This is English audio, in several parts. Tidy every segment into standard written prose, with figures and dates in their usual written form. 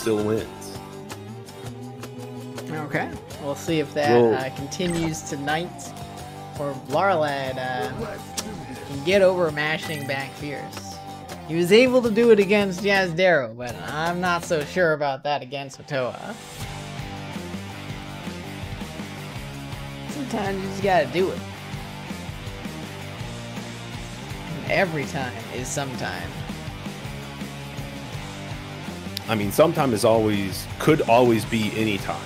still wins. Okay, we'll see if that continues tonight, or Blarrlad can get over mashing back Fierce. He was able to do it against Yazdero, but I'm not so sure about that against Mataoja. Sometimes you just gotta do it. And every time is sometime. I mean, sometime is could always be any time.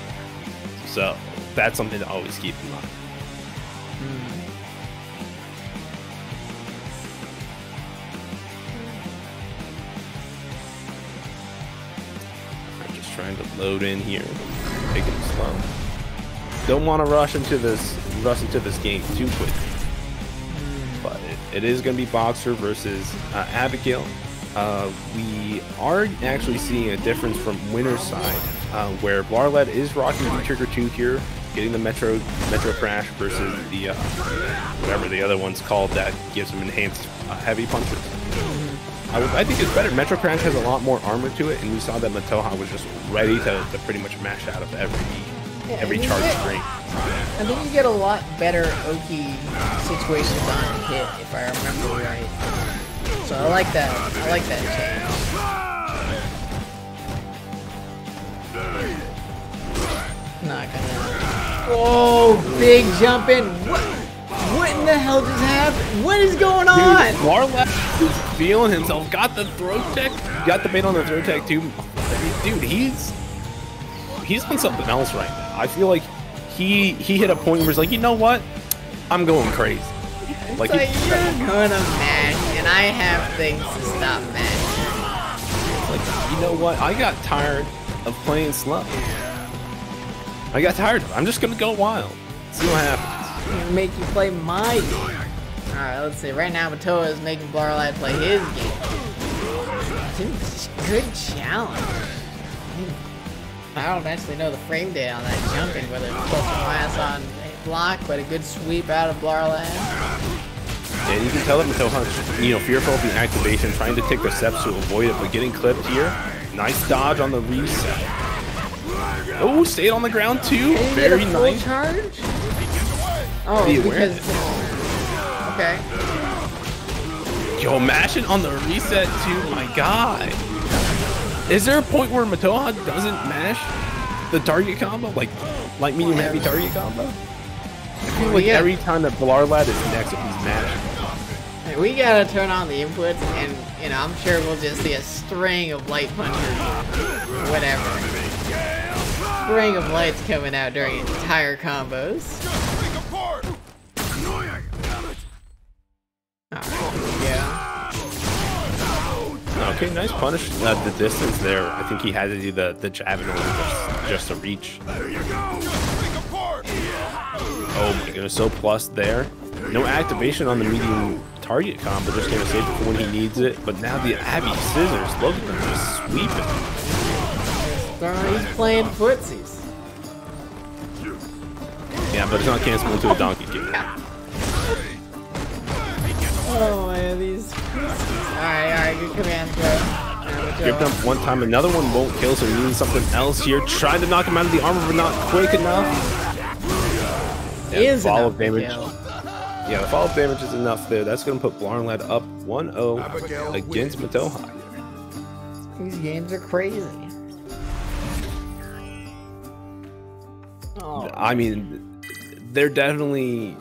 So that's something to always keep in mind. I'm just trying to load in here, taking it slow. Don't want to rush into this game too quick. But it is going to be Boxer versus Abigail. We are actually seeing a difference from winner's side, where Blarrlad is rocking the Trigger 2 here, getting the Metro Crash versus the whatever the other one's called that gives him enhanced heavy punches. I think it's better. Metro Crash has a lot more armor to it, and we saw that Mataoja was just ready to pretty much mash out of every charge string. I think you get a lot better Oki situations on hit, if I remember right. So I like that. I like that change. Not gonna. Oh, big jump in. What in the hell just happened? What is going on? Dude, Blarrlad is feeling himself. Got the throw tech. Got the bait on the throw tech too. Dude, he's on something else right now. I feel like he hit a point where he's like, you know what? I'm going crazy. Like you're gonna mash, and I have things to stop mashing. Like, you know what? I got tired of playing slow. I got tired of it. I'm just gonna go wild. See what happens. I'm gonna make you play my game. Alright, let's see. Right now, Mataoja is making Blarrlad play his game. Good challenge. I don't actually know the frame data on that jumping, whether it's plus or minus on a block, but a good sweep out of Blarrlad. And you can tell that Mataoja's, fearful of the activation, trying to take the steps to avoid it, but getting clipped here. Nice dodge on the reset. Oh, stayed on the ground too. Very nice. Charge? Oh, because okay. Yo, mashing on the reset too. My God. Is there a point where Mataoja doesn't mash the target combo, like light, medium, heavy target combo? I feel like every time that Blarrlad is next, he's mashing. We gotta turn on the inputs, and I'm sure we'll just see a string of light punches, whatever. String of lights coming out during entire combos. Okay, nice punish at the distance there. I think he had to do the jab in order just to reach. Oh my goodness, so plus there. No activation on the medium target combo, just gonna save it for when he needs it. But now the Abby scissors, look at them just sweeping. He's playing footsies. Yeah, but it's not cancelable into a donkey kick. Oh man, these. Alright, good command throw. Gripped up one time, another one won't kill, so he needs something else here. Trying to knock him out of the armor, but not quick enough. Is follow-up damage. Yeah, the follow-up damage is enough there. That's going to put Blarrlad up 1-0 against Mataoja. These games are crazy. Oh. I mean, they're definitely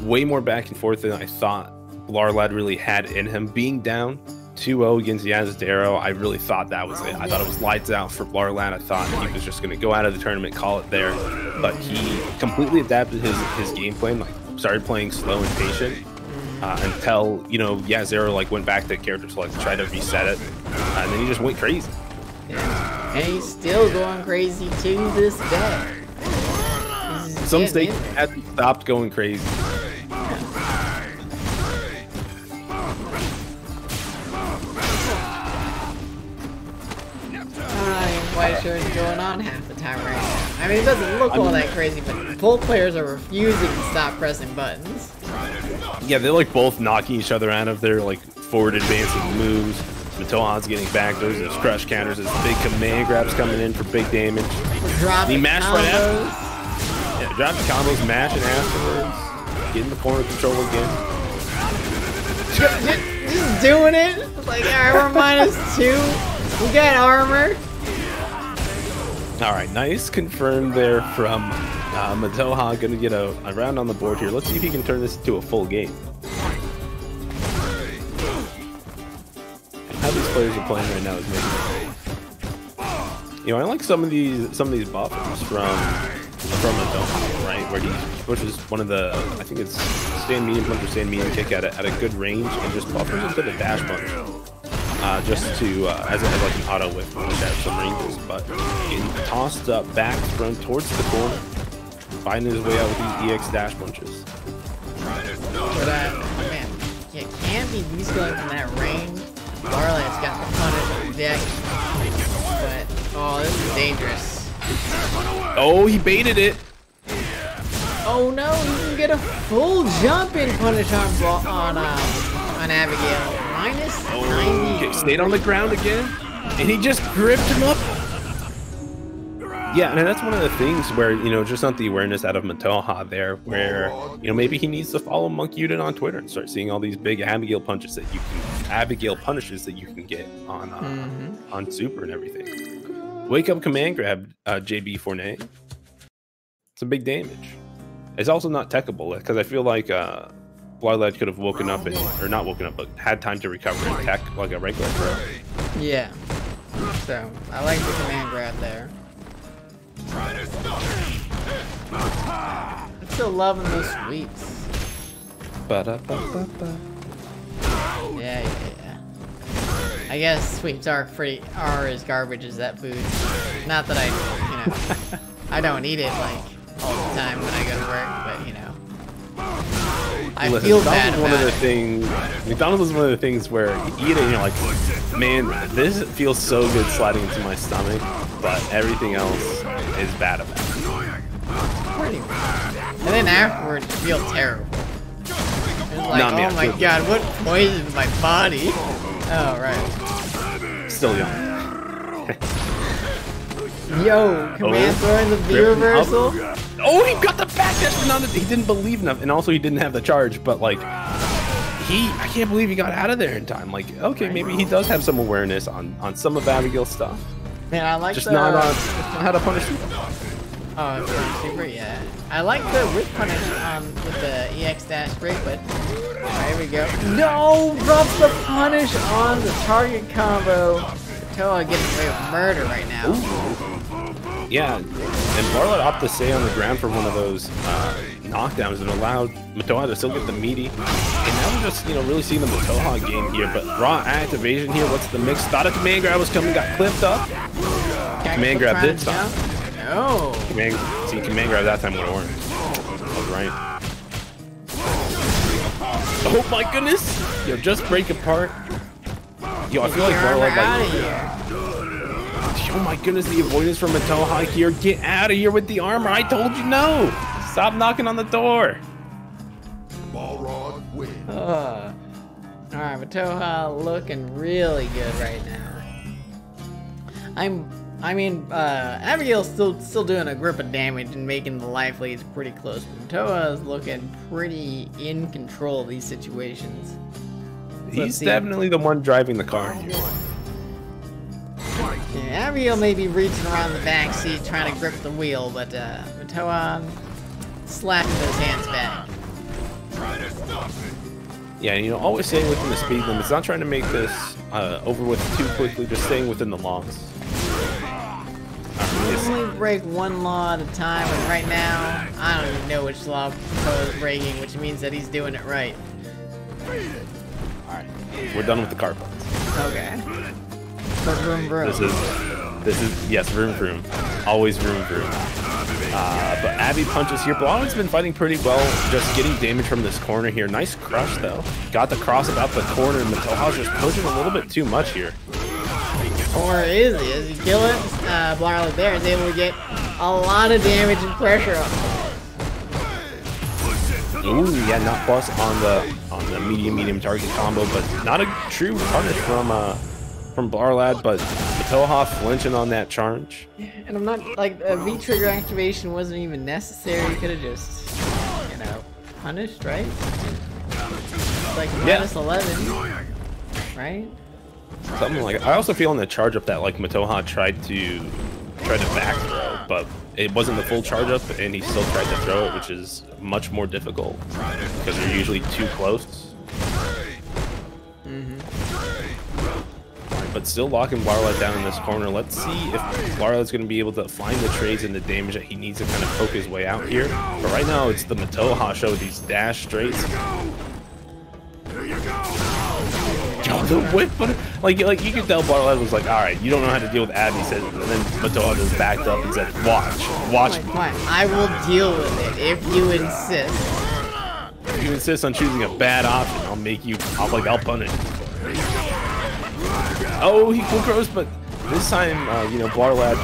way more back and forth than I thought Blarrlad really had in him. Being down 2-0 against Yazdero, I really thought that was it. I thought it was lights out for Blarrlad. I thought he was just going to go out of the tournament, call it there. But he completely adapted his game plan, like started playing slow and patient until, Yazdero went back to character select to try to reset it. And then he just went crazy. Yeah. And he's still going crazy to this day. Some states had stopped going crazy. Quite sure what's going on half the time right now. I mean, it doesn't look all that crazy, but both players are refusing to stop pressing buttons. Yeah, they're both knocking each other out of their forward advancing moves. Mataoja's getting back. There's those crush counters. There's big command grabs coming in for big damage. Dropping He mashed right combos. after. Yeah, drop the combos, mashing afterwards. Getting the corner control again. Just doing it. Like, alright, we're -2. We got armor. All right, nice confirmed there from Mataoja. Gonna get a round on the board here. Let's see if he can turn this into a full game. How these players are playing right now is making it. You know, I like some of these buffers from Mataoja, right? Where he pushes one of the, I think it's stand medium punch or stand medium kick at a good range and just buffers into the dash punch. Just to as like an auto whip, which has some ranges, but getting tossed up, back thrown towards the corner, finding his way out with these EX dash punches. But man, you can't be these going from that range. Blarrlad's got the punish on deck, but oh, this is dangerous. Oh, he baited it. Oh no, he can get a full jump in punish on Abigail. -90. Okay, stayed on the ground again, and he just gripped him up. Yeah, and that's one of the things where, you know, just not the awareness out of Mataoja there, where, you know, maybe he needs to follow Monk Yuden on Twitter and start seeing all these big Abigail punches that you can, Abigail punishes that you can get on Super and everything. Wake up command grab, JB Fournet. It's a big damage. It's also not techable, because I feel like Blarrlad could have woken up, or not woken up, but had time to recover and tech like a regular pro. Yeah. So, I like the command grab there. I'm still loving those sweeps. Yeah. I guess sweeps are as garbage as that food. Not that I don't eat it like all the time when I go to work, but you know. I feel bad about it. McDonald's is one of the things where you eat it and you're like, man, this feels so good sliding into my stomach, but everything else is bad about it. Pretty much. And then afterwards, you feel terrible. It's like, oh my god, what poisoned my body? Oh, right. Still young. Yo, command throwing the V reversal. Oh, he got the back dash, but he didn't believe enough, and also he didn't have the charge. But like, I can't believe he got out of there in time. Like, okay, maybe he does have some awareness on some of Abigail's stuff. Man, I like just not on how to punish people. Oh, super, yeah. I like the whip punish with the EX dash break, but here we go. No, drops the punish on the target combo. Mataoja getting away with murder right now. Ooh. Yeah, and Blarrlad opted to stay on the ground for one of those knockdowns and allowed Mataoja to still get the meaty. And now we're just, you know, really seeing the Mataoja game here. But raw activation here. What's the mix? Thought a command grab was coming, got clipped up. Command grab this time. No. Command grab that time would have worked. I was right. Oh my goodness! Yo, just break apart. Yo, I feel like Blarrlad like. Oh my goodness, the avoidance from Mataoja here. Get out of here with the armor. I told you no. Stop knocking on the door. Alright, Mataoja looking really good right now. Abigail's still doing a grip of damage and making the life leads pretty close. Mataoja is looking pretty in control of these situations. He's definitely the one driving the car here. Yeah, Abigail may be reaching around the back seat trying to grip the wheel, but Mataoja slapping those hands back. Yeah, you know, always staying within the speed limits, not trying to make this over with too quickly, just staying within the laws. Only break one law at a time, and right now, I don't even know which law Mataoja's breaking, which means that he's doing it right. Alright, we're done with the car parts. Okay. But vroom vroom. This is yes, vroom vroom. Always vroom vroom. But Abby punches here. Blarrlad's been fighting pretty well, just getting damage from this corner here. Nice crush though. Got the cross about the corner, and Mataoja's just pushing a little bit too much here. Or is he? As he kill it, Blarrlad there is able to get a lot of damage and pressure on. Ooh, yeah, not plus on the medium target combo, but not a true punish from from Blarrlad, but Mataoja flinching on that charge. And I'm not, like, a V-trigger activation wasn't even necessary. You could have just, you know, punished, right? It's like minus 11, right? Something like. I also feel in the charge up that like Mataoja tried to back throw, but it wasn't the full charge up, and he still tried to throw it, which is much more difficult because they're usually too close. But still locking Blarrlad down in this corner. Let's see if Blarrlad's going to be able to find the trades and the damage that he needs to kind of poke his way out here. But right now, it's the Mataoja show with these dash straights. Oh, the whip, like you could tell Blarrlad was like, all right, you don't know how to deal with Abby, said, and then Mataoja just backed up and said, watch. Fine. I will deal with it if you insist. If you insist on choosing a bad option, I'll punish. Oh, he quick throws, but this time, you know, Blarrlad.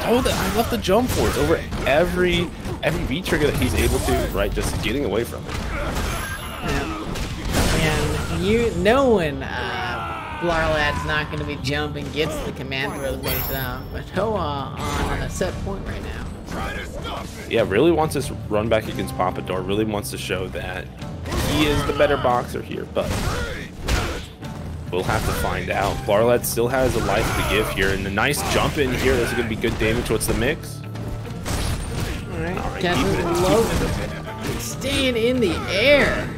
Oh, I love the jump force over every V trigger that he's able to, right? Just getting away from it. And knowing Blarrlad's not going to be jumping, gets the command throw based on Mataoja on a set point right now. Yeah, really wants this run back against Papador. Really wants to show that he is the better boxer here, but we'll have to find out. Blarrlad still has a life to give here, and a nice jump in here. That's going to be good damage. What's the mix? All right, low. Staying in the air.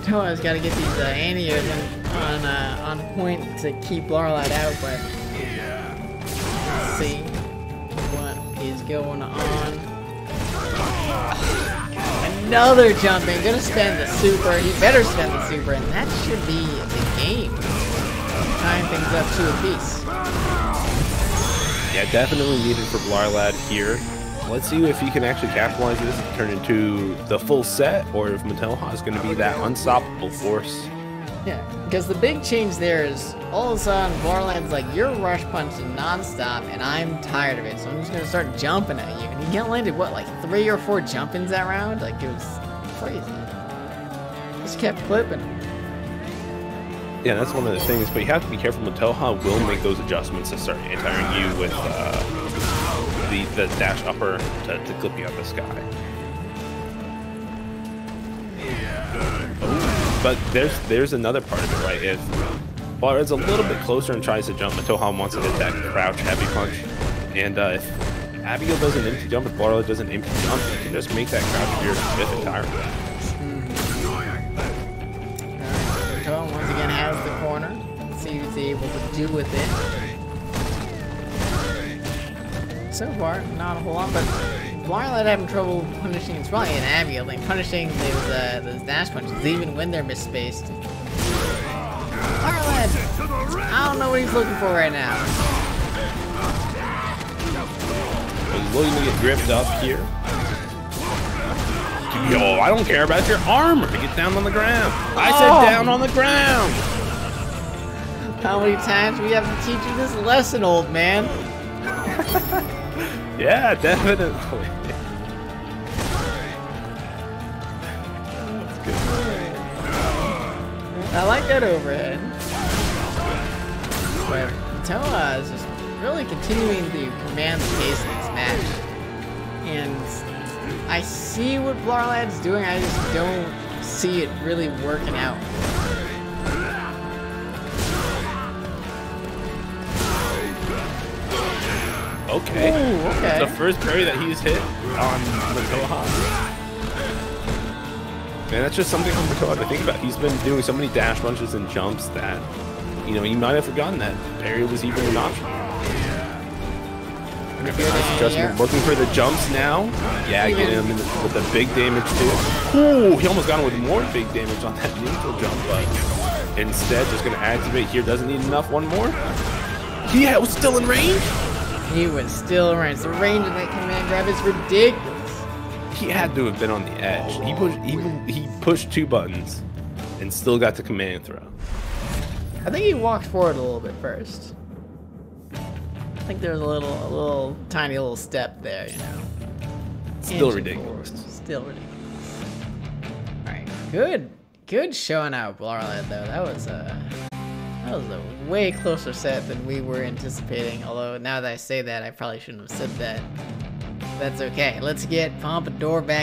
Mataoja's got to get these anti-airs on point to keep Blarrlad out, but let's see what is going on. Another jumping, gonna spend the super. He better spend the super, and that should be the game. Tying things up to a piece. Yeah, definitely needed for Blarrlad here. Let's see if he can actually capitalize this and turn into the full set, or if Mataoja is going to be that unstoppable force. Yeah, because the big change there is all of a sudden Blarrlad's like, you're rush punching nonstop, and I'm tired of it, so I'm just gonna start jumping at you. And he landed what, like 3 or 4 jump-ins that round? Like, it was crazy. Just kept clipping him. Yeah, that's one of the things, but you have to be careful. Mataoja will make those adjustments to start anti-airing you with the dash upper to clip you out the sky. But there's another part of it, right? If Blarrlad's a little bit closer and tries to jump, Mataoja wants to hit that crouch heavy punch. And if Abigail does an empty jump, if Blarrlad does an empty jump, you can just make that crouch your fifth entirely. Mataoja once again has the corner. Let's see what he's able to do with it. So far, not a whole lot, but Blarrlad having trouble punishing. It's probably an Abigail thing, punishing those dash punches, even when they're misspaced. Blarrlad, I don't know what he's looking for right now. He's looking to get gripped up here. Yo, I don't care about your armor. Get down on the ground. I said down on the ground. How many times we have to teach you this lesson, old man? Yeah, definitely. That's good. I like that overhead. But Mataoja is just really continuing to command the pace of this match. And I see what Blarrlad's doing, I just don't see it really working out. Okay. Ooh, okay. The first parry that he's hit on Mataoja. Man, that's just something on Mataoja to think about. He's been doing so many dash punches and jumps that, you know, you might have forgotten that parry was even an option. Just looking for the jumps now. Yeah, get him in with the big damage too. Ooh, he almost got him with more big damage on that neutral jump, but instead just going to activate here. Doesn't need enough. One more. He was still in range. He was still in range. The range of that command grab is ridiculous. He had to have been on the edge. He pushed 2 buttons and still got the command throw. I think he walked forward a little bit first. I think there's a little tiny little step there, you know. Still ridiculous. Still ridiculous. All right, good showing out, Blarrlad though. That was was a way closer set than we were anticipating. Although now that I say that, I probably shouldn't have said that. That's okay. Let's get Pompadour back